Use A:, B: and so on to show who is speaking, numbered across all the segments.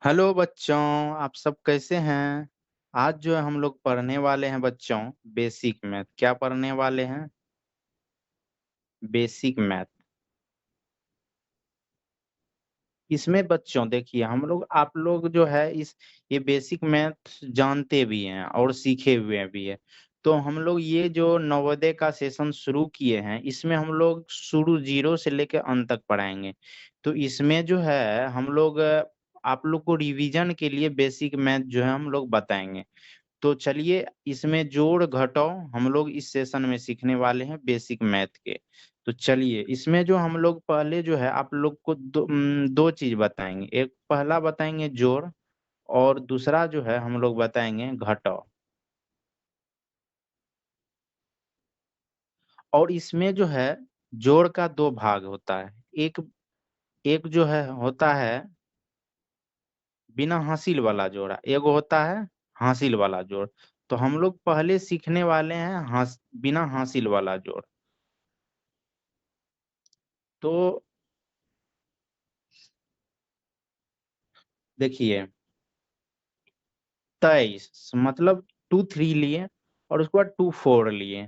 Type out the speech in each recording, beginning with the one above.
A: Hello बच्चों, आप सब कैसे हैं? आज जो है हम लोग पढ़ने वाले हैं बच्चों, बेसिक मैथ। क्या पढ़ने वाले हैं? Basic math. इसमें बच्चों देखिए, हम लोग आप लोग जो है इस ये बेसिक मैथ जानते भी हैं और सीखे हुए भी हैं। तो हम लोग ये जो नवोदय का सेशन शुरू किए हैं, इसमें हम लोग शुरू जीरो से लेकर अंत तक पढ़ाएंगे। तो इसमें जो है हम लोग आप लोग को रिवीजन के लिए बेसिक मैथ जो है हम लोग बताएंगे। तो चलिए, इसमें जोड़ घटाव हम लोग इस सेशन में सीखने वाले हैं बेसिक मैथ के। तो चलिए, इसमें जो हम लोग पहले जो है आप लोग को दो चीज बताएंगे। एक पहला बताएंगे जोड़, और दूसरा जो है हम लोग बताएंगे घटाव। और इसमें जो है जोड़ का दो भाग होता है। एक एक जो है होता है बिना हासिल वाला जोड़ा, एगो होता है हासिल वाला जोड़। तो हम लोग पहले सीखने वाले हैं बिना हासिल वाला जोड़। तो देखिए, 23 मतलब 2 3 लिए, और उसके बाद 2 4 लिए।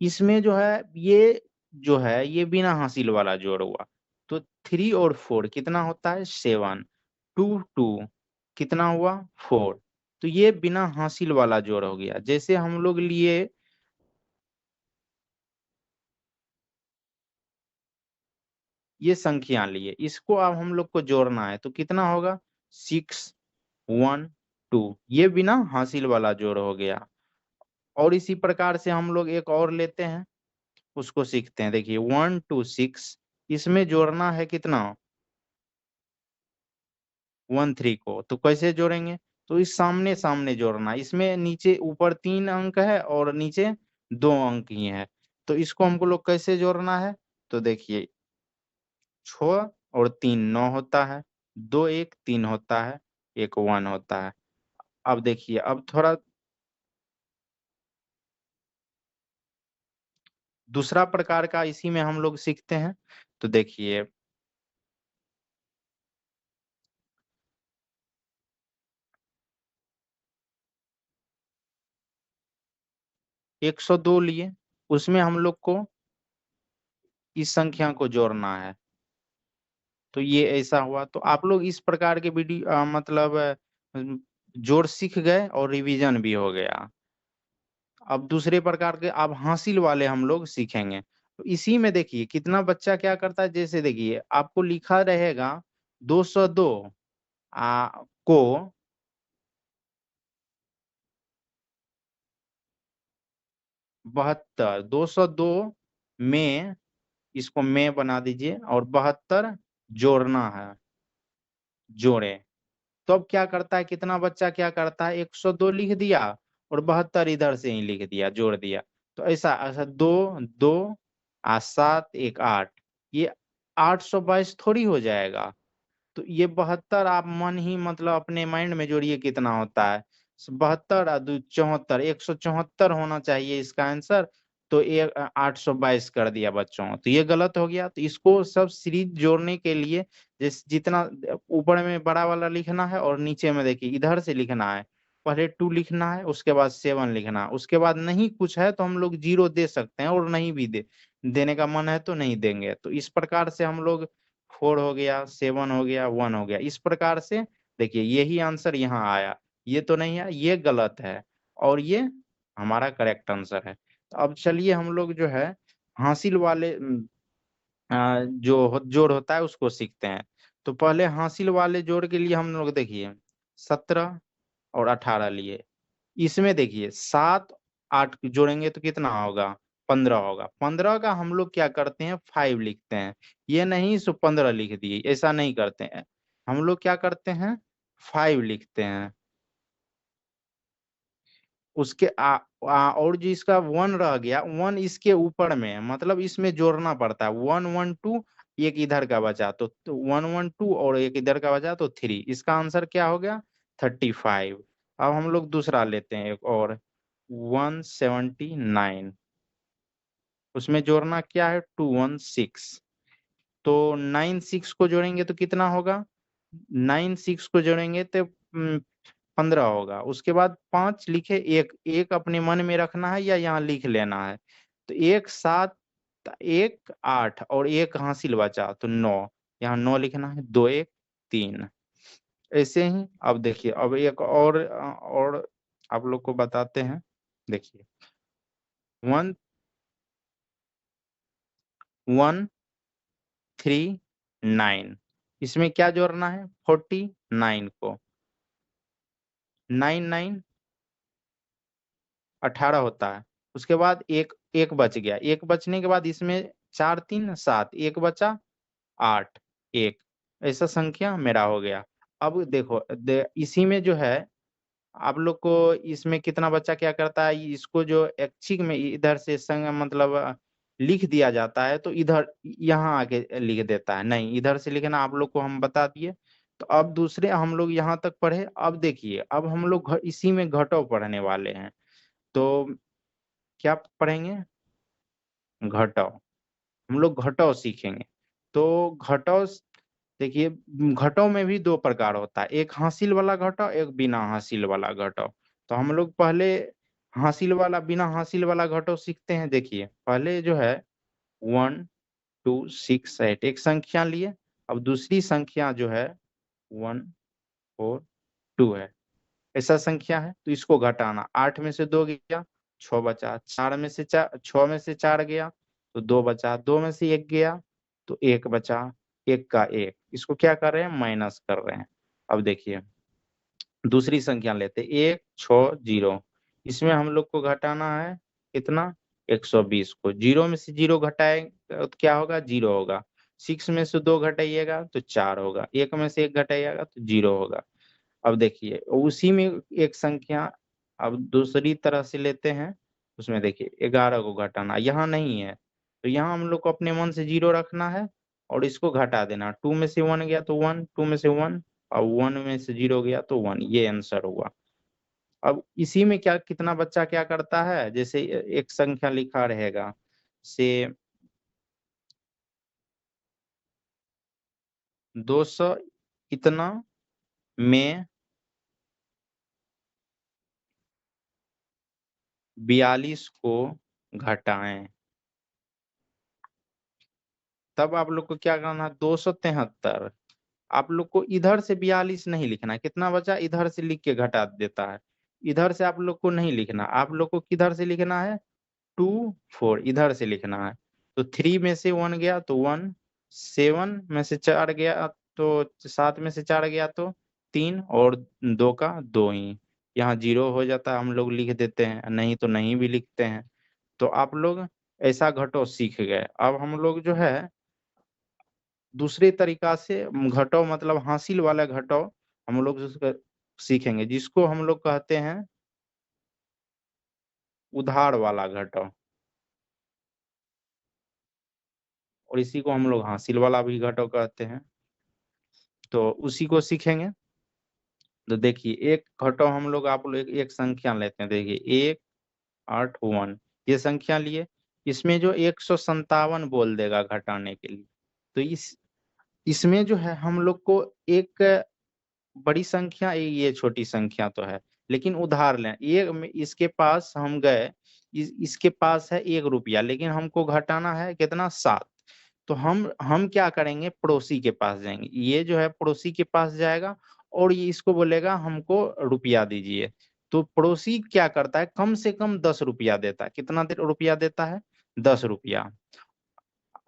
A: इसमें जो है ये बिना हासिल वाला जोड़ हुआ। तो 3 और 4 कितना होता है? 7। 2 2 कितना हुआ? 4। तो ये बिना हासिल वाला जोड़ हो गया। जैसे हम लोग लिए ये संख्या लिए, इसको अब हम लोग को जोड़ना है, तो कितना होगा? 6 1 2। ये बिना हासिल वाला जोड़ हो गया। और इसी प्रकार से हम लोग एक और लेते हैं, उसको सीखते हैं। देखिए, 1 2 6, इसमें जोड़ना है कितना? 1 3 को। तो कैसे जोड़ेंगे? तो इस सामने सामने जोड़ना। इसमें नीचे ऊपर 3 अंक है और नीचे 2 अंक ही है। तो इसको हमको लोग कैसे जोड़ना है? तो देखिए, 6 और 3 9 होता है, 2 1 3 होता है, 1 1 होता है। अब देखिए, अब थोड़ा दूसरा प्रकार का इसी में हम लोग सीखते हैं। तो देखिए, 102 लिए, उसमें हम लोग को इस संख्या को जोड़ना है। तो ये ऐसा हुआ। तो आप लोग इस प्रकार के वीडियो मतलब जोड़ सीख गए और रिवीजन भी हो गया। अब दूसरे प्रकार के अब हासिल वाले हम लोग सीखेंगे। तो इसी में देखिए कितना बच्चा क्या करता है। जैसे देखिए, आपको लिखा रहेगा 202 को 72। 202 में, इसको में बना दीजिए, और 72 जोड़ना है, जोड़े। तो अब क्या करता है, कितना बच्चा क्या करता है, 102 लिख दिया और 72 इधर से ही लिख दिया, जोड़ दिया। तो ऐसा ऐसा 2 2 7 1 8, ये 822 थोड़ी हो जाएगा। तो ये 72 आप मन ही मतलब अपने माइंड में जोड़िए कितना होता है। 72 और 2 74, 174 होना चाहिए इसका आंसर। तो ये 822 कर दिया बच्चों, तो ये गलत हो गया। तो इसको सब सीरीज जोड़ने के लिए जितना ऊपर में बड़ा वाला लिखना है, और नीचे में देखिए इधर से लिखना है। पहले 2 लिखना है, उसके बाद 7 लिखना है, उसके बाद नहीं कुछ है तो हम लोग 0 दे सकते हैं, और नहीं भी देने का मन है तो नहीं देंगे। तो इस प्रकार से हम लोग 4 हो गया, 7 हो गया, 1 हो गया, इस प्रकार से देखिए यही आंसर यहाँ आया। ये तो नहीं है, ये गलत है, और ये हमारा करेक्ट आंसर है। तो अब चलिए हम लोग जो है हासिल वाले जोड़ होता है उसको सीखते हैं। तो पहले हासिल वाले जोड़ के लिए हम लोग देखिए 17 और 18 लिए। इसमें देखिए 7 8 जोड़ेंगे तो कितना होगा? 15 होगा। 15 का हम लोग क्या करते हैं, 5 लिखते हैं। ये नहीं सो 15 लिख दिए, ऐसा नहीं करते हैं। हम लोग क्या करते हैं, 5 लिखते हैं। उसके और जो इसका 1 रह गया, 1 इसके ऊपर में, मतलब इसमें जोड़ना पड़ता है। 1 1 2, एक इधर का बचा तो 1 1 2, और एक इधर का बचा तो 3। इसका आंसर क्या हो गया? 35। अब हम लोग दूसरा लेते हैं एक और, 179। उसमें जोड़ना क्या है? 2 1 6। तो 9 6 को जोड़ेंगे तो कितना होगा? 9 6 को जोड़ेंगे तो 15 होगा। उसके बाद 5 लिखे, एक अपने मन में रखना है या यहाँ लिख लेना है। तो 1 7 1 8 और 1 हासिल बचा तो 9, यहाँ 9 लिखना है, 2 1 3। ऐसे ही अब देखिए, अब एक और आप लोग को बताते हैं। देखिए 1 1 3 9, इसमें क्या जोड़ना है? 49 को। 9 9 18 होता है। उसके बाद एक एक बच गया, एक बचने के बाद इसमें 4 3 7, एक बचा 8 1, ऐसा संख्या मेरा हो गया। अब देखो इसी में जो है आप लोग को इसमें कितना बच्चा क्या करता है, इसको जो ऐच्छिक में इधर से संग मतलब लिख दिया जाता है, तो इधर यहाँ आके लिख देता है। नहीं, इधर से लिखना आप लोग को हम बता दिए। तो अब दूसरे हम लोग यहाँ तक पढ़े। अब देखिए, अब हम लोग इसी में घटाव पढ़ने वाले हैं। तो क्या पढ़ेंगे? घटाव। हम लोग घटाव सीखेंगे। तो घटाव देखिए, घटाव में भी 2 प्रकार होता है, एक हासिल वाला घटाव, एक बिना हासिल वाला घटाव। तो हम लोग पहले हासिल वाला, बिना हासिल वाला घटाव सीखते हैं। देखिए, पहले जो है 1 2 6 8 एक संख्या लिए, अब दूसरी संख्या जो है 1 4 2 है। ऐसा संख्या है, तो इसको घटाना। 8 में से 2 गया, 6 बचा, 4 में से 4 6 में से 4 गया, तो 2 बचा, 2 में से 1 गया, तो 1 बचा, 1 का 1। इसको क्या कर रहे हैं? माइनस कर रहे हैं। अब देखिए, दूसरी संख्या लेते हैं 1 6 0, इसमें हम लोग को घटाना है कितना? 120 को। 0 में से 0 घटाएंगे तो क्या होगा? 0 होगा। 6 में से 2 घटाइएगा तो 4 होगा, 1 में से 1 घटाइएगा तो 0 होगा। अब देखिए, उसी में एक संख्या अब दूसरी तरह से लेते हैं। उसमें देखिए 11 को घटाना, यहाँ नहीं है, तो यहाँ हम लोग को अपने मन से 0 रखना है और इसको घटा देना। 2 में से 1 गया तो 1, 2 में से 1 और 1 में से 0 गया तो 1, ये आंसर हुआ। अब इसी में क्या कितना बच्चा क्या करता है, जैसे एक संख्या लिखा रहेगा से 200 इतना में 42 को घटाएं। तब आप लोग को क्या करना है? 273। आप लोग को इधर से 42 नहीं लिखना है, कितना बचा इधर से लिख के घटा देता है। इधर से आप लोग को नहीं लिखना, आप लोग को किधर से लिखना है? 2 4 इधर से लिखना है। तो 3 में से 1 गया तो 1, 7 में से 4 गया तो 7 में से 4 गया तो 3 और 2 का 2 ही। यहाँ 0 हो जाता है, हम लोग लिख देते हैं, नहीं तो नहीं भी लिखते हैं। तो आप लोग ऐसा घटो सीख गए। अब हम लोग जो है दूसरे तरीका से घटाव मतलब हासिल वाला घटाव हम लोग उसका सीखेंगे, जिसको हम लोग कहते हैं उधार वाला घटाव, और इसी को हम लोग हासिल वाला भी घटाव कहते हैं। तो उसी को सीखेंगे। तो देखिए, एक घटाव हम लोग आप लोग एक संख्या लेते हैं। देखिए 1 8 1 ये संख्या लिए, इसमें जो 157 बोल देगा घटाने के लिए। तो इसमें जो है हम लोग को एक बड़ी संख्या, ये छोटी संख्या तो है, लेकिन उधार लें। ये इसके पास हम गए, इसके पास है 1 रुपया, लेकिन हमको घटाना है कितना? 7। तो हम क्या करेंगे? पड़ोसी के पास जाएंगे। ये जो है पड़ोसी के पास जाएगा और ये इसको बोलेगा हमको रुपया दीजिए। तो पड़ोसी क्या करता है? कम से कम 10 रुपया देता है। कितना रुपया देता है? 10 रुपया।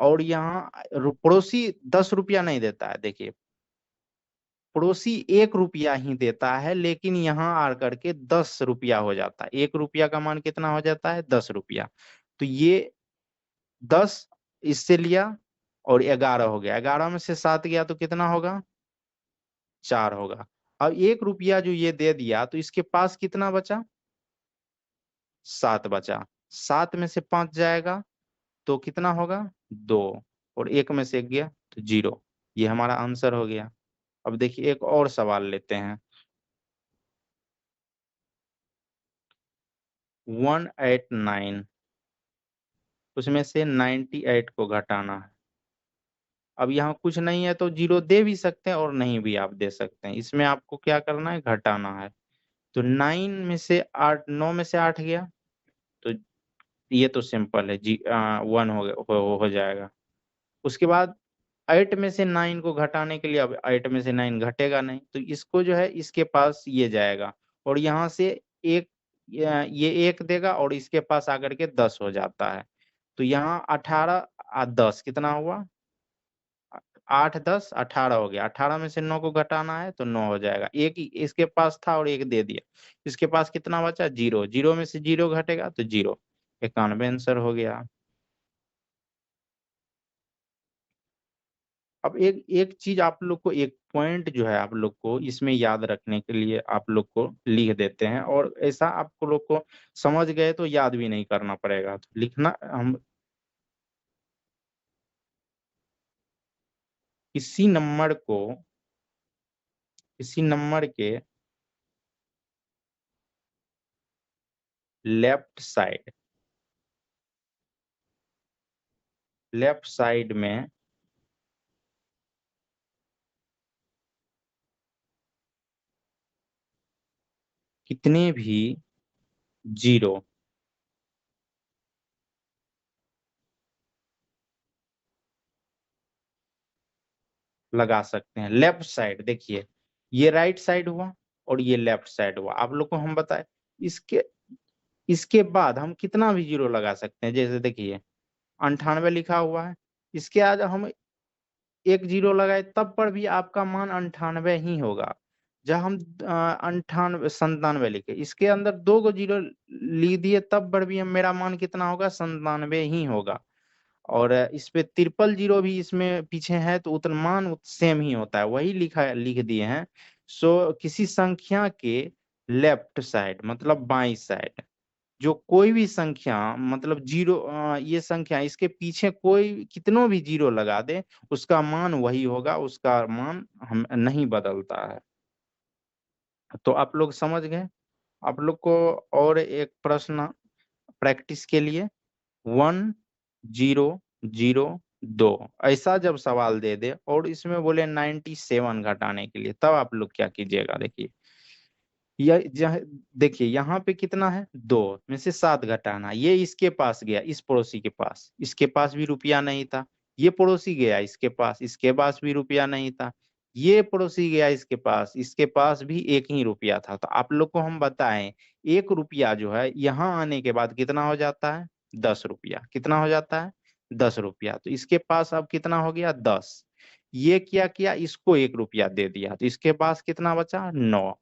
A: और यहाँ पड़ोसी 10 रुपया नहीं देता है। देखिए, पड़ोसी 1 रुपया ही देता है, लेकिन यहाँ आकर के 10 रुपया हो जाता है। 1 रुपया का मान कितना हो जाता है? 10 रुपया। तो ये 10 इससे लिया और 11 हो गया। 11 में से 7 गया तो कितना होगा? 4 होगा। अब 1 रुपया जो ये दे दिया तो इसके पास कितना बचा? 7 बचा। 7 में से 5 जाएगा तो कितना होगा? 2, और 1 में से 1 गया तो 0। ये हमारा आंसर हो गया। अब देखिए, एक और सवाल लेते हैं। 189, उसमें से 98 को घटाना है। अब यहाँ कुछ नहीं है तो 0 दे भी सकते हैं और नहीं भी आप दे सकते हैं। इसमें आपको क्या करना है, घटाना है। तो 9 में से 8, 9 में से 8 गया, तो ये तो सिंपल है, 1 हो जाएगा। उसके बाद 8 में से 9 को घटाने के लिए, अब 8 में से 9 घटेगा नहीं, तो इसको जो है इसके पास ये जाएगा और यहाँ से एक, ये 1 देगा और इसके पास आकर के 10 हो जाता है। तो यहाँ 18 10 कितना हुआ, 8 10 18 हो गया। 18 में से 9 को घटाना है तो 9 हो जाएगा। एक ही इसके पास था और एक दे दिया, इसके पास कितना बचा, 0। 0 में से 0 घटेगा तो 0, 91 आंसर हो गया। अब एक एक चीज आप लोग को, एक पॉइंट जो है आप लोग को इसमें याद रखने के लिए आप लोग को लिख देते हैं, और ऐसा आप लोग को समझ गए तो याद भी नहीं करना पड़ेगा, तो लिखना, हम किसी नंबर को, किसी नंबर के लेफ्ट साइड, लेफ्ट साइड में कितने भी 0 लगा सकते हैं। लेफ्ट साइड देखिए, ये राइट साइड हुआ और ये लेफ्ट साइड हुआ, आप लोग को हम बताए। इसके इसके बाद हम कितना भी 0 लगा सकते हैं, जैसे देखिए 98 लिखा हुआ है, इसके आज हम एक 0 लगाए तब पर भी आपका मान 98 ही होगा। जब हम 98 97 लिखे, इसके अंदर 2 को 0 लिख दिए तब पर भी मेरा मान कितना होगा, 97 ही होगा। और इस पे ट्रिपल 0 भी इसमें पीछे है तो उतना मान सेम ही होता है, वही लिख दिए हैं। सो किसी संख्या के लेफ्ट साइड मतलब बाई साइड, जो कोई भी संख्या मतलब 0, ये संख्या इसके पीछे कोई कितनों भी 0 लगा दे, उसका मान वही होगा, उसका मान हम नहीं बदलता है। तो आप लोग समझ गए। आप लोग को और एक प्रश्न प्रैक्टिस के लिए, 1 0 0 2 ऐसा जब सवाल दे दे और इसमें बोले 97 घटाने के लिए, तब आप लोग क्या कीजिएगा, देखिए देखिए यहाँ पे कितना है, 2 में से 7 घटाना, ये इसके पास गया, इस पड़ोसी के पास, इसके पास भी रुपया नहीं था। ये पड़ोसी गया इसके पास, इसके पास भी रुपया नहीं था। ये पड़ोसी गया इसके पास भी एक ही रुपया था। तो आप लोग को हम बताएं, 1 रुपया जो है यहाँ आने के बाद कितना हो जाता है, 10 रुपया। कितना हो जाता है, 10 रुपया। तो इसके पास अब कितना हो गया, 10। ये क्या किया, इसको 1 रुपया दे दिया, तो इसके पास कितना बचा, 9।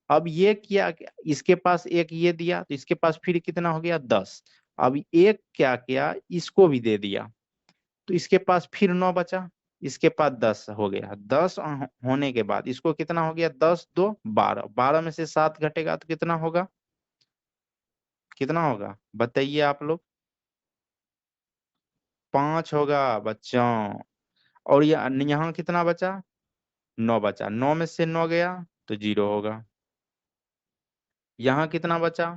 A: अब ये किया, इसके पास एक ये दिया तो इसके पास फिर कितना हो गया, 10। अब एक क्या किया, इसको भी दे दिया तो इसके पास फिर 9 बचा, इसके पास 10 हो गया। 10 होने के बाद इसको कितना हो गया, 10 2 12, 12 में से 7 घटेगा तो कितना होगा, कितना होगा बताइए आप लोग, 5 होगा बच्चों। और यहाँ कितना बचा, 9 बचा, 9 में से 9 गया तो 0 होगा। यहाँ कितना बचा,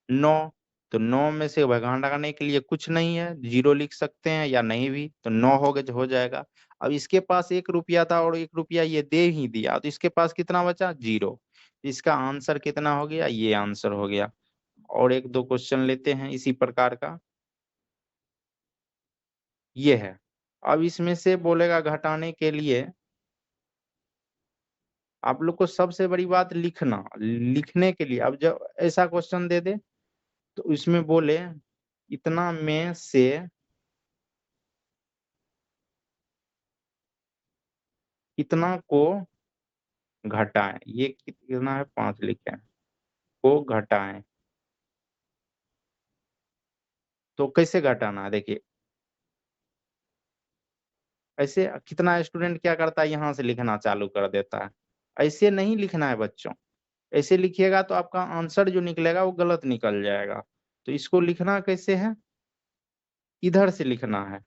A: 9, तो 9 में से भगाने के लिए कुछ नहीं है, 0 लिख सकते हैं या नहीं भी, तो 9 हो जाएगा। अब इसके पास 1 रुपया था और 1 रुपया ये दे ही दिया, तो इसके पास कितना बचा, 0। इसका आंसर कितना हो गया, ये आंसर हो गया। और एक दो क्वेश्चन लेते हैं इसी प्रकार का, ये है। अब इसमें से बोलेगा घटाने के लिए, आप लोग को सबसे बड़ी बात लिखना, लिखने के लिए अब जब ऐसा क्वेश्चन दे दे तो इसमें बोले इतना में से कितना को घटाएं, ये कितना है, 5 लिखे हैं, को घटाएं। तो कैसे घटाना है, देखिए ऐसे कितना स्टूडेंट क्या करता है, यहाँ से लिखना चालू कर देता है। ऐसे नहीं लिखना है बच्चों, ऐसे लिखिएगा तो आपका आंसर जो निकलेगा वो गलत निकल जाएगा। तो इसको लिखना कैसे है, इधर से लिखना है,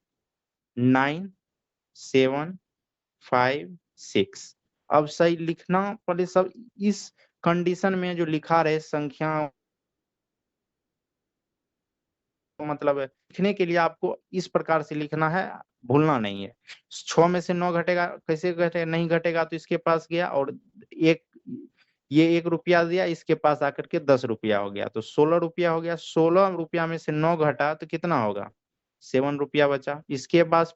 A: 9 7 5 6। अब सही लिखना पहले सब, इस कंडीशन में जो लिखा रहे संख्या तो मतलब लिखने के लिए आपको इस प्रकार से लिखना है, भूलना नहीं है। 6 में से 9 घटेगा, कैसे घटे नहीं घटेगा, तो इसके पास गया और एक ये 1 रुपया दिया, इसके पास आकर के 10 रुपया हो गया, तो 16 रुपया हो गया। 16 रुपया में से 9 घटा तो कितना होगा, 7 रुपया बचा। इसके पास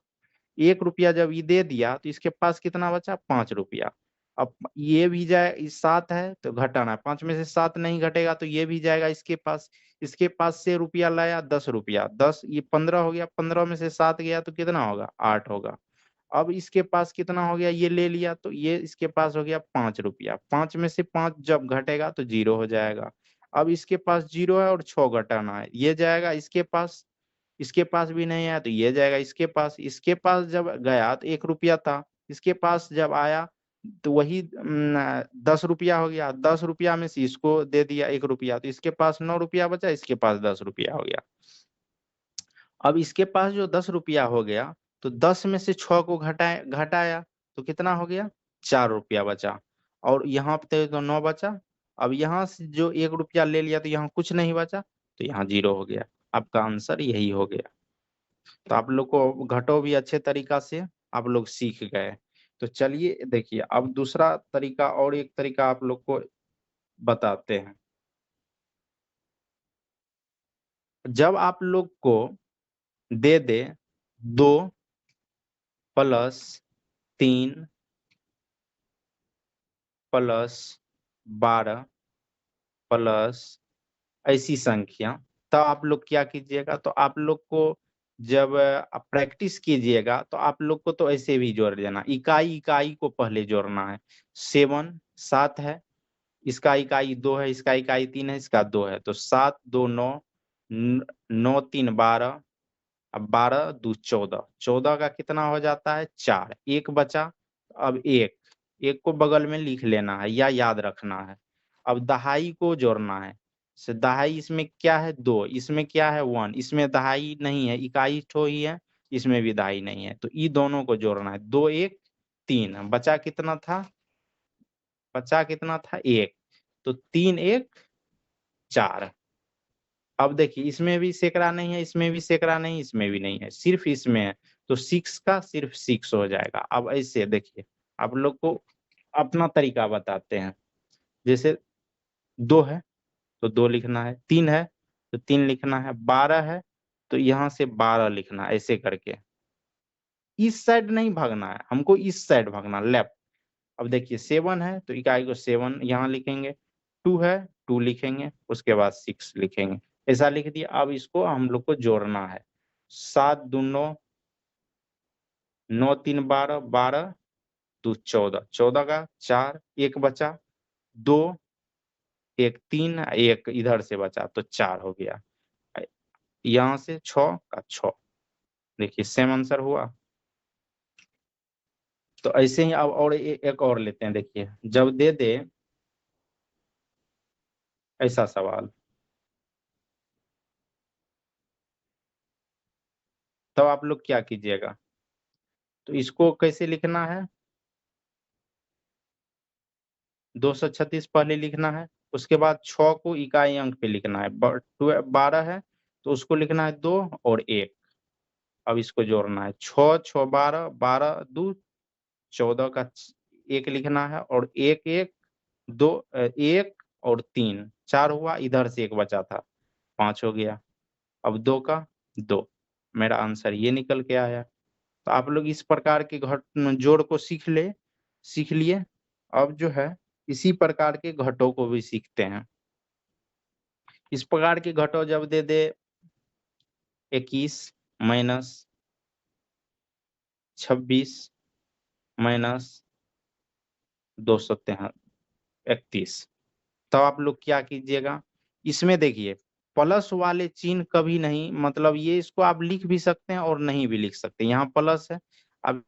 A: 1 रुपया जब ये दे दिया तो इसके पास कितना बचा, 5 रुपया। अब ये भी जाए, 7 है तो घटाना है, 5 में से 7 नहीं घटेगा तो ये भी जाएगा इसके पास। इसके पास से रुपया लाया 10 रुपया, 10 ये 15 हो गया, 15 में से 7 गया तो कितना होगा, 8 होगा। अब इसके पास कितना हो गया, ये ले लिया तो ये इसके पास हो गया 5 रुपया। 5 में से 5 जब घटेगा तो 0 हो जाएगा। अब इसके पास 0 है और 6 घटाना है, ये जाएगा इसके पास, इसके पास भी नहीं है तो ये जाएगा इसके पास। इसके पास जब गया तो 1 रुपया था, इसके पास जब आया तो वही 10 रुपया हो गया। 10 रुपया में से इसको दे दिया 1 रुपया, तो इसके पास 9 रुपया बचा, इसके पास 10 रुपया हो गया। अब इसके पास जो 10 रुपया हो गया तो 10 में से 6 को घटाया तो कितना हो गया, 4 रुपया बचा। और यहाँ पे तो 9 बचा। अब यहाँ से जो 1 रुपया ले लिया तो यहाँ कुछ नहीं बचा, तो यहाँ 0 हो गया। आपका आंसर यही हो गया। तो आप लोग को घटो भी अच्छे तरीका से आप लोग सीख गए। तो चलिए देखिए, अब दूसरा तरीका और एक तरीका आप लोग को बताते हैं। जब आप लोग को दे दे 2 प्लस 3 प्लस 12 प्लस ऐसी संख्या, तब आप लोग क्या कीजिएगा, तो आप लोग को जब प्रैक्टिस कीजिएगा तो आप लोग को तो ऐसे भी जोड़ देना, इकाई इकाई को पहले जोड़ना है। 7 है, इसका इकाई 2 है, इसका इकाई 3 है, इसका 2 है, तो 7 2 9, 9 3 12, अब 12 2 14, 14 का कितना हो जाता है, 4, एक बचा। अब एक को बगल में लिख लेना है या याद रखना है। अब दहाई को जोड़ना है, से दहाई इसमें क्या है, 2, इसमें क्या है, 1, इसमें दहाई नहीं है, इकाई ठो ही है, इसमें भी दहाई नहीं है, तो ये दोनों को जोड़ना है। 2 1 3, बचा कितना था, बचा कितना था, 1, तो 3 1 4। अब देखिए इसमें भी सैकड़ा नहीं है, इसमें भी सैकड़ा नहीं, इसमें भी नहीं है, सिर्फ इसमें है, तो 6 का सिर्फ 6 हो जाएगा। अब ऐसे देखिए, आप लोग को अपना तरीका बताते हैं। जैसे 2 है तो 2 लिखना है, 3 है तो 3 लिखना है, 12 है तो यहाँ से 12 लिखना है, ऐसे करके। इस साइड नहीं भागना है हमको, इस साइड भागना, लेफ्ट। अब देखिए 7 है तो इकाई को 7 यहाँ लिखेंगे, 2 है 2 लिखेंगे, उसके बाद 6 लिखेंगे, ऐसा लिख दिया। अब इसको हम लोग को जोड़ना है, 7 2 9, 9 3 12, 12 2 14, 14 का 4, एक बचा, 2 1 3, एक इधर से बचा तो 4 हो गया। यहाँ से 6 का 6, देखिए सेम आंसर हुआ। तो ऐसे ही अब और एक और लेते हैं। देखिए जब दे दे ऐसा सवाल, तब आप लोग क्या कीजिएगा, तो इसको कैसे लिखना है, 236 पहले लिखना है, उसके बाद 6 को इकाई अंक पे लिखना है, 12 है तो उसको लिखना है 2 और 1। अब इसको जोड़ना है, 6 6 12, 12 2 14 का 1 लिखना है, और 1 1 2 1 और 3 4 हुआ, इधर से 1 बचा था, 5 हो गया। अब 2 का 2, मेरा आंसर ये निकल के आया। तो आप लोग इस प्रकार के जोड़ को सीख लिए। अब जो है इसी प्रकार के घटों को भी सीखते हैं। इस प्रकार के घटों जब दे दे 21 माइनस 26 माइनस 231, तब आप लोग क्या कीजिएगा, इसमें देखिए प्लस वाले चिन्ह कभी नहीं, मतलब ये इसको आप लिख भी सकते हैं और नहीं भी लिख सकते, यहाँ प्लस है, आप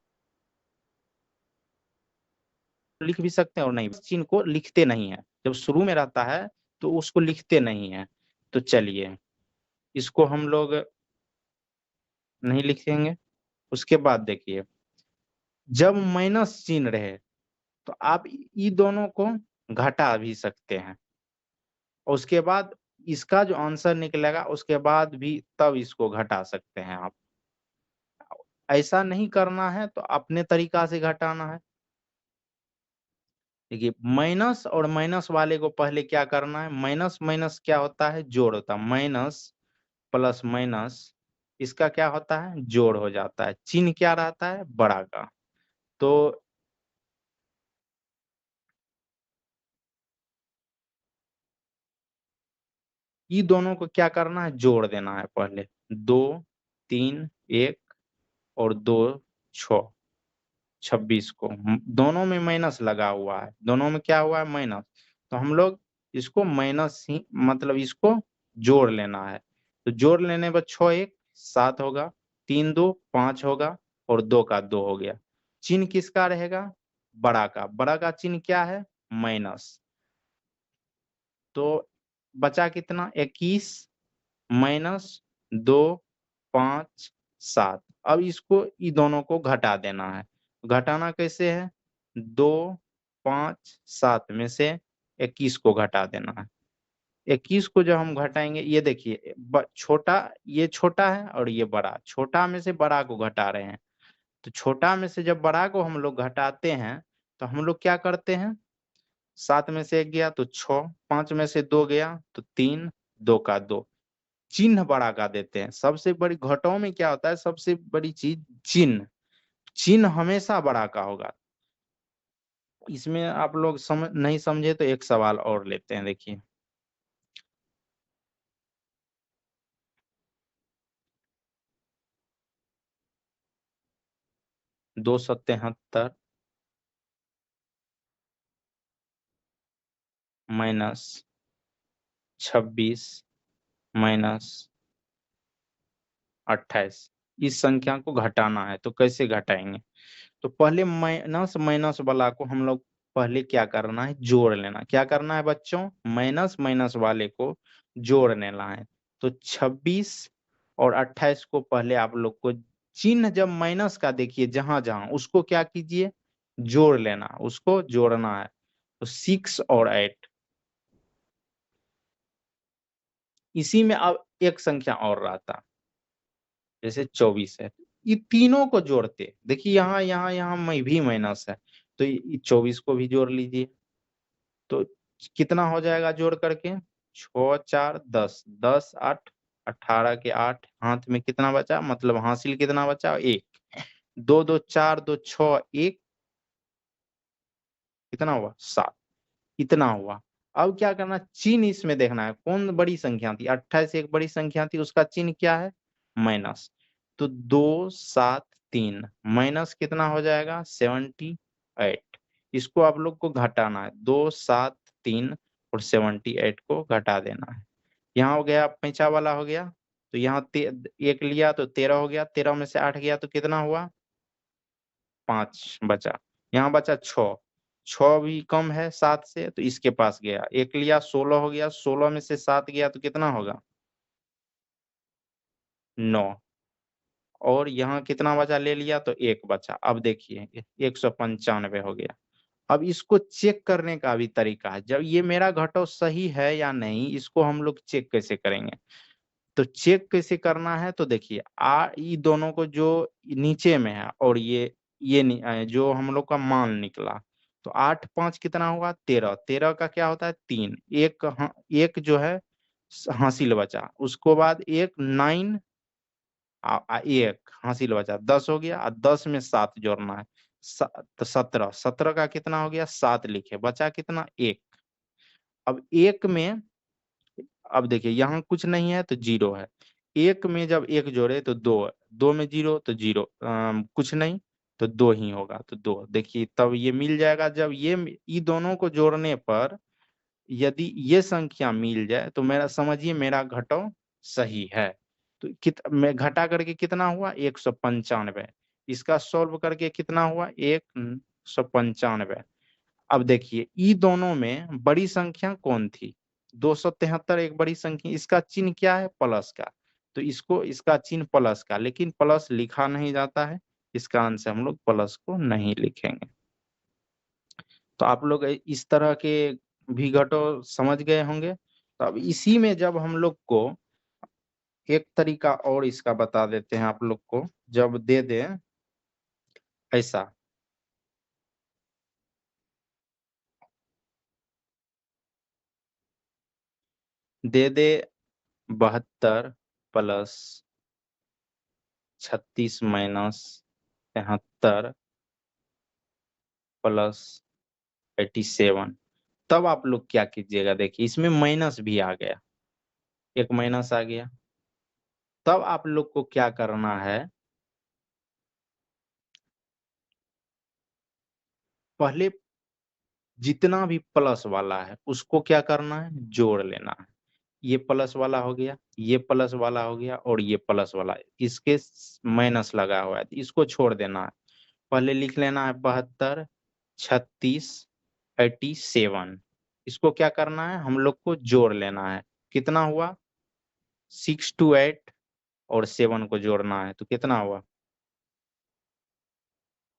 A: लिख भी सकते हैं और नहीं, चिन्ह को लिखते नहीं है, जब शुरू में रहता है तो उसको लिखते नहीं है। तो चलिए इसको हम लोग नहीं लिखेंगे। उसके बाद देखिए, जब माइनस चिन्ह रहे तो आप दोनों को घटा भी सकते हैं, और उसके बाद इसका जो आंसर निकलेगा उसके बाद भी तब इसको घटा सकते हैं आप। ऐसा नहीं करना है तो अपने तरीका से घटाना है। देखिए माइनस और माइनस वाले को पहले क्या करना है, माइनस माइनस क्या होता है, जोड़ होता है, माइनस प्लस माइनस इसका क्या होता है, जोड़ हो जाता है, चिन्ह क्या रहता है, बड़ा का। तो ये दोनों को क्या करना है, जोड़ देना है पहले, 2 3 1 और 2 6 26 को दोनों में माइनस लगा हुआ है, दोनों में क्या हुआ है, माइनस। तो हम लोग इसको माइनस ही मतलब इसको जोड़ लेना है। तो जोड़ लेने पर 6 1 7 होगा, 3 2 5 होगा और 2 का 2 हो गया। चिन्ह किसका रहेगा, बड़ा का। बड़ा का चिन्ह क्या है, माइनस। तो बचा कितना, 21 माइनस 2 5 7। अब इसको ये दोनों को घटा देना है। घटाना कैसे है, 2 5 7 में से 21 को घटा देना है। 21 को जब हम घटाएंगे, ये देखिए छोटा, ये छोटा है और ये बड़ा, छोटा में से बड़ा को घटा रहे हैं। तो छोटा में से जब बड़ा को हम लोग घटाते हैं तो हम लोग क्या करते हैं, 7 में से 1 गया तो 6, 5 में से 2 गया तो 3, 2 का 2। चिन्ह बड़ा का देते हैं। सबसे बड़ी घटाओं में क्या होता है, सबसे बड़ी चीज चिन्ह। चिन्ह हमेशा बड़ा का होगा। इसमें आप लोग समझ नहीं समझे तो एक सवाल और लेते हैं, देखिए। 273 माइनस 26 माइनस 28, इस संख्या को घटाना है। तो कैसे घटाएंगे, तो पहले माइनस माइनस वाला को हम लोग पहले क्या करना है, जोड़ लेना। क्या करना है बच्चों, माइनस माइनस वाले को जोड़ लेना है। तो 26 और 28 को पहले आप लोग को चिन्ह जब माइनस का देखिए जहां जहां उसको क्या कीजिए, जोड़ लेना, उसको जोड़ना है। तो 6 और 8, इसी में अब एक संख्या और रहता, जैसे 24 है। ये तीनों को जोड़ते देखिए, यहाँ यहाँ यहाँ में भी माइनस है, तो ये 24 को भी जोड़ लीजिए। तो कितना हो जाएगा जोड़ करके, 6 4 10, 10 8 18 के 8, हाथ में कितना बचा, मतलब हासिल कितना बचा, 1, 2 2 4 2 6 1, कितना हुआ, 7, इतना हुआ। अब क्या करना, चिन्ह इसमें देखना है, कौन बड़ी संख्या थी, 28 एक बड़ी संख्या थी, उसका चिन्ह क्या है, माइनस। तो 2 7 3 माइनस कितना हो जाएगा, 78। इसको आप लोग को घटाना है, 2 7 3 और 78 को घटा देना है। यहाँ हो गया, पैंचा वाला हो गया। तो यहाँ एक लिया तो 13 हो गया, 13 में से 8 गया तो कितना हुआ, 5 बचा। यहाँ बचा 6, 6 भी कम है 7 से, तो इसके पास गया, एक लिया 16 हो गया, 16 में से 7 गया तो कितना होगा, 9। और यहाँ कितना बचा, ले लिया तो 1 बचा। अब देखिए 195 हो गया। अब इसको चेक करने का भी तरीका है, जब ये मेरा घटाव सही है या नहीं, इसको हम लोग चेक कैसे करेंगे। तो चेक कैसे करना है, तो देखिए ये दोनों को जो नीचे में है और ये जो हम लोग का मान निकला, तो 8 5 कितना हुआ, 13, 13 का क्या होता है, 3, एक जो है हासिल बचा, उसको बाद एक 9 एक हासिल बचा, 10 हो गया, और 10 में 7 जोड़ना है, तो 17, 17 का कितना हो गया, 7 लिखे, बचा कितना, 1। अब एक में, अब देखिए यहाँ कुछ नहीं है तो 0 है, एक में जब एक जोड़े तो 2 है, 2 में 0 तो 0, कुछ नहीं तो 2 ही होगा, तो 2 देखिए तब ये मिल जाएगा। जब ये दोनों को जोड़ने पर यदि ये संख्या मिल जाए तो मेरा समझिए मेरा घटाव सही है। तो मैं घटा करके कितना हुआ, 195। इसका सॉल्व करके कितना हुआ, 195। अब देखिए ई दोनों में बड़ी संख्या कौन थी, 273 एक बड़ी संख्या, इसका चिन्ह क्या है, प्लस का। तो इसको इसका चिन्ह प्लस का, लेकिन प्लस लिखा नहीं जाता है, इस कारण से हम लोग प्लस को नहीं लिखेंगे। तो आप लोग इस तरह के भी घटो समझ गए होंगे। तो अब इसी में जब हम लोग को एक तरीका और इसका बता देते हैं आप लोग को, जब दे दें ऐसा, दे दे 72 प्लस 36 माइनस 73 प्लस 87, तब आप लोग क्या कीजिएगा, देखिए इसमें माइनस भी आ गया, एक माइनस आ गया। तब आप लोग को क्या करना है, पहले जितना भी प्लस वाला है उसको क्या करना है, जोड़ लेना है। ये प्लस वाला हो गया, ये प्लस वाला हो गया, और ये प्लस वाला, इसके माइनस लगा हुआ है तो इसको छोड़ देना है। पहले लिख लेना है 72 36 87, इसको क्या करना है, हम लोग को जोड़ लेना है। कितना हुआ, 6 to 8 और 7 को जोड़ना है तो कितना हुआ,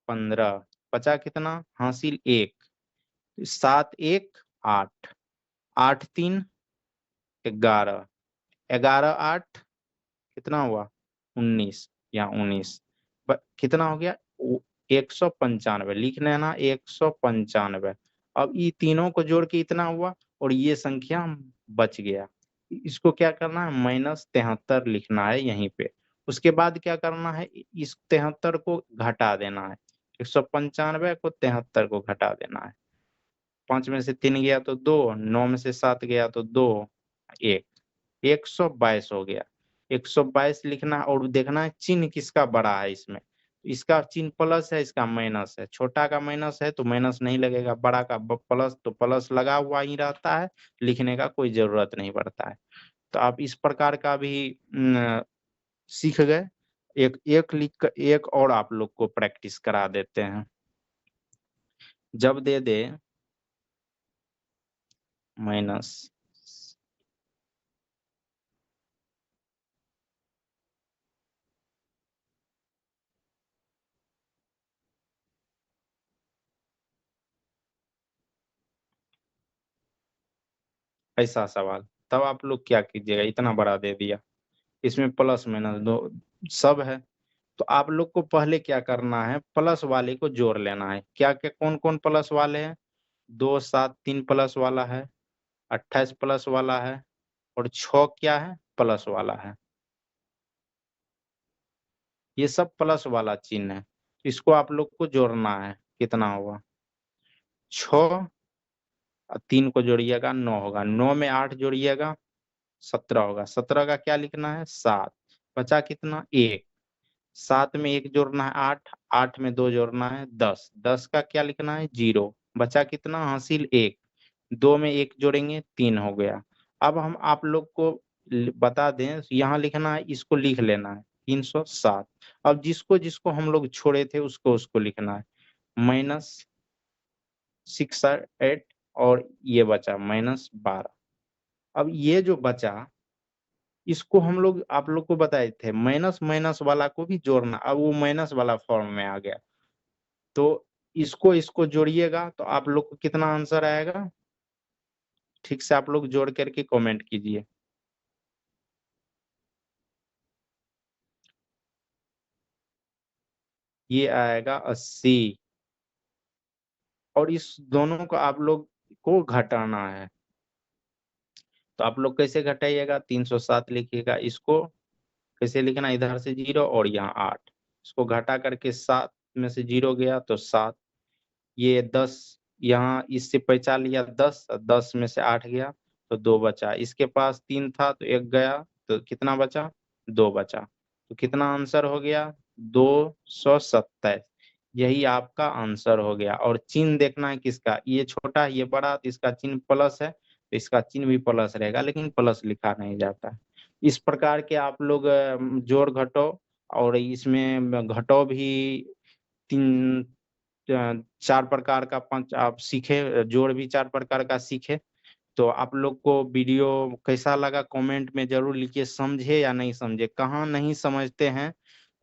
A: 15, बचा कितना, हासिल 1, 7 1 8, 8 3 11, 11 8 कितना हुआ, 19, या 19, कितना हो गया, 195 लिख लेना, 195। अब ये तीनों को जोड़ के इतना हुआ और ये संख्या बच गया, इसको क्या करना है, -73 लिखना है यहीं पे। उसके बाद क्या करना है, इस 73 को घटा देना है, 195 को 73 को घटा देना है। 5 में से 3 गया तो 2, 9 में से 7 गया तो 2, 1, 122 हो गया। 122 लिखना है और देखना है चिन्ह किसका बड़ा है इसमें, इसका चिन्ह प्लस है, इसका माइनस है। छोटा का माइनस है तो माइनस नहीं लगेगा, बड़ा का प्लस तो प्लस लगा हुआ ही रहता है, लिखने का कोई जरूरत नहीं पड़ता है। तो आप इस प्रकार का भी सीख गए। एक एक लिख कर एक और आप लोग को प्रैक्टिस करा देते हैं। जब दे दे माइनस, ऐसा सवाल, तब आप लोग क्या कीजिएगा, इतना बड़ा दे दिया, इसमें प्लस माइनस दो सब है, तो आप लोग को पहले क्या करना है, प्लस वाले को जोड़ लेना है। क्या क्या कौन कौन प्लस वाले हैं, 2 7 3 प्लस वाला है, 28 प्लस वाला है, और 6 क्या है, प्लस वाला है। ये सब प्लस वाला चिन्ह है, इसको आप लोग को जोड़ना है। कितना होगा, 6 3 को जोड़िएगा 9 होगा, 9 में 8 जोड़िएगा 17 होगा, 17 का क्या लिखना है, 7, बचा कितना, 1, 7 में 1 जोड़ना है 8, 8 में 2 जोड़ना है 10, 10 का क्या लिखना है, 0, बचा कितना, हासिल 1, 2 में 1 जोड़ेंगे 3 हो गया। अब हम आप लोग को बता दें, यहाँ लिखना है, इसको लिख लेना है 307। अब जिसको जिसको हम लोग छोड़े थे उसको उसको लिखना है, -6 8, और ये बचा -12। अब ये जो बचा इसको हम लोग आप लोग को बताए थे, माइनस माइनस वाला को भी जोड़ना, अब वो माइनस वाला फॉर्म में आ गया, तो इसको इसको जोड़िएगा तो आप लोग को कितना आंसर आएगा, ठीक से आप लोग जोड़ करके कमेंट कीजिए। ये आएगा 80, और इस दोनों को आप लोग को घटाना है। तो आप लोग कैसे घटाइएगा, 307 लिखिएगा, इसको कैसे लिखना, इधर से 0 और यहाँ 8, इसको घटा करके 7 में से 0 गया तो 7, ये 10 यहाँ इससे पैंचा लिया 10, 10 में से 8 गया तो 2 बचा, इसके पास 3 था तो 1 गया तो कितना बचा, 2 बचा। तो कितना आंसर हो गया, 227। यही आपका आंसर हो गया। और चिन्ह देखना है किसका, ये छोटा ये बड़ा, तो इसका चिन्ह प्लस है तो इसका चिन्ह भी प्लस रहेगा, लेकिन प्लस लिखा नहीं जाता है। इस प्रकार के आप लोग जोड़ घटाओ, और इसमें घटाओ भी 3 4 प्रकार का, 5 आप सीखे, जोड़ भी 4 प्रकार का सीखे। तो आप लोग को वीडियो कैसा लगा कमेंट में ज़रूर लिखिए, समझे या नहीं समझे, कहाँ नहीं समझते हैं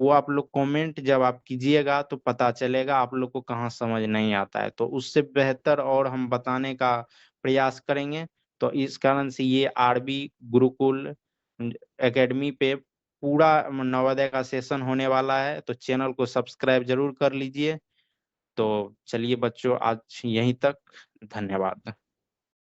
A: वो आप लोग कमेंट जब आप कीजिएगा तो पता चलेगा आप लोग को कहाँ समझ नहीं आता है, तो उससे बेहतर और हम बताने का प्रयास करेंगे। तो इस कारण से ये आरबी गुरुकुल एकेडमी पे पूरा नवोदय का सेशन होने वाला है, तो चैनल को सब्सक्राइब ज़रूर कर लीजिए। तो चलिए बच्चों, आज यहीं तक, धन्यवाद।